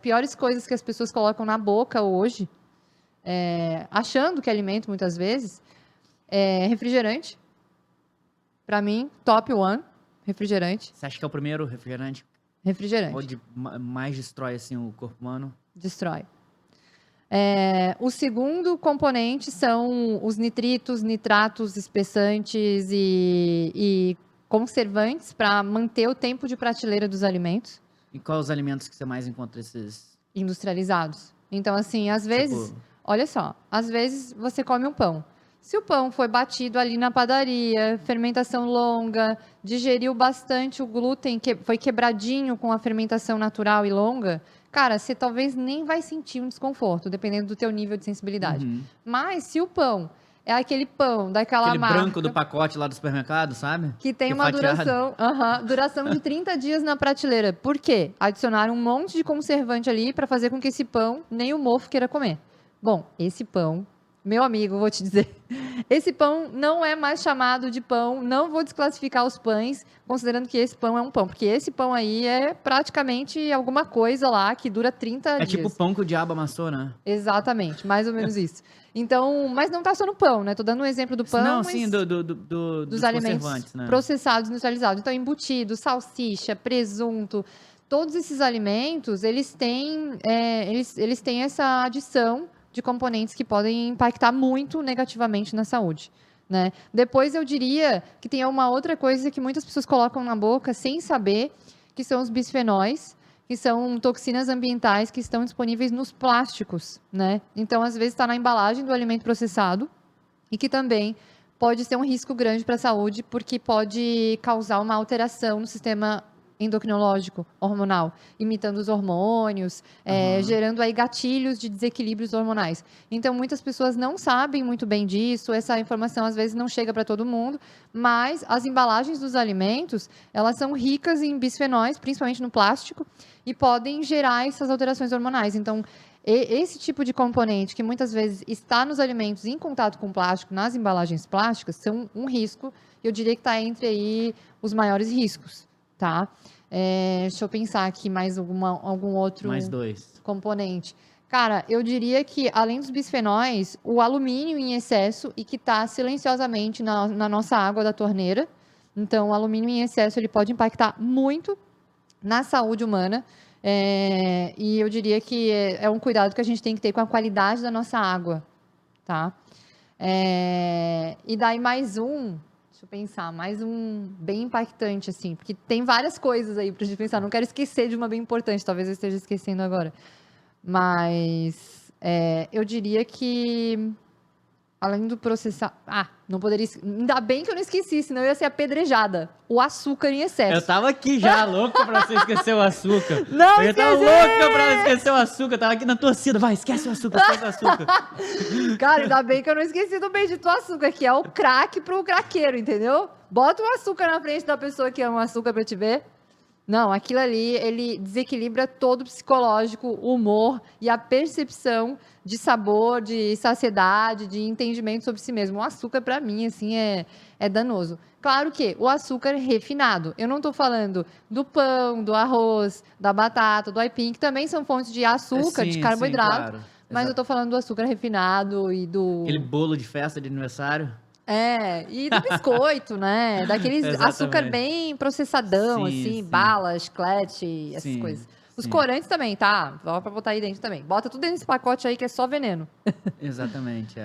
piores coisas que as pessoas colocam na boca hoje, achando que é alimento muitas vezes, é refrigerante. Pra mim, top one, refrigerante. Você acha que é o primeiro refrigerante? Refrigerante. Onde mais destrói, assim, o corpo humano? Destrói. O segundo componente são os nitritos, nitratos, espessantes e conservantes para manter o tempo de prateleira dos alimentos. E quais os alimentos que você mais encontra esses? Industrializados. Então, assim, às vezes, olha só, às vezes você come um pão. Se o pão foi batido ali na padaria, fermentação longa, digeriu bastante o glúten, foi quebradinho com a fermentação natural e longa, cara, você talvez nem vai sentir um desconforto, dependendo do teu nível de sensibilidade. Mas se o pão é aquele pão daquela marca... Aquele branco do pacote lá do supermercado, sabe? Que tem uma duração de 30 dias na prateleira. Por quê? Adicionaram um monte de conservante ali para fazer com que esse pão nem o mofo queira comer. Bom, esse pão, meu amigo, vou te dizer, esse pão não é mais chamado de pão, não vou desclassificar os pães, considerando que esse pão é um pão, porque esse pão aí é praticamente alguma coisa lá que dura 30 dias. É tipo pão que o diabo amassou, né? Exatamente, mais ou menos isso. Então, mas não tá só no pão, né? Tô dando um exemplo do pão, não, mas sim, dos alimentos, né? Processados, industrializados. Então, embutido, salsicha, presunto, todos esses alimentos, eles têm essa adição de componentes que podem impactar muito negativamente na saúde, né? Depois eu diria que tem uma outra coisa que muitas pessoas colocam na boca sem saber, que são os bisfenóis, que são toxinas ambientais que estão disponíveis nos plásticos, né? Então, às vezes está na embalagem do alimento processado e que também pode ser um risco grande para a saúde, porque pode causar uma alteração no sistema endocrinológico, hormonal, imitando os hormônios, gerando aí gatilhos de desequilíbrios hormonais. Então, muitas pessoas não sabem muito bem disso, essa informação às vezes não chega para todo mundo, mas as embalagens dos alimentos, elas são ricas em bisfenóis, principalmente no plástico, e podem gerar essas alterações hormonais. Então, esse tipo de componente que muitas vezes está nos alimentos em contato com plástico, nas embalagens plásticas, são um risco, eu diria que está entre aí os maiores riscos, tá? Deixa eu pensar aqui mais algum outro mais dois componente. Cara, eu diria que, além dos bisfenóis, o alumínio em excesso e que está silenciosamente na nossa água da torneira. Então, o alumínio em excesso ele pode impactar muito na saúde humana. E eu diria que é um cuidado que a gente tem que ter com a qualidade da nossa água, tá? E daí mais deixa eu pensar, mais um bem impactante, assim, porque tem várias coisas aí pra gente pensar, não quero esquecer de uma bem importante, talvez eu esteja esquecendo agora, mas eu diria que, além do processar... não poderia... Ainda bem que eu não esqueci, senão eu ia ser apedrejada. O açúcar em excesso. Eu tava aqui já, louca pra você esquecer o açúcar. Não, eu tava louca pra esquecer o açúcar, tava aqui na torcida. Vai, esquece o açúcar, esquece o açúcar. Cara, ainda bem que eu não esqueci do bendito açúcar, que é o crack pro craqueiro, entendeu? Bota o açúcar na frente da pessoa que ama açúcar pra te ver. Não, aquilo ali, ele desequilibra todo o psicológico, o humor e a percepção de sabor, de saciedade, de entendimento sobre si mesmo. O açúcar, para mim, assim, é danoso. Claro que o açúcar refinado. Eu não estou falando do pão, do arroz, da batata, do aipim, que também são fontes de açúcar, de carboidrato. Sim, claro. Mas eu estou falando do açúcar refinado e do... Aquele bolo de festa de aniversário. E do biscoito, né? Daqueles açúcar bem processadão, sim, assim, sim. Bala, chiclete, essas coisas. Os corantes também, tá? Dá pra botar aí dentro também. Bota tudo dentro desse pacote aí que é só veneno. Exatamente,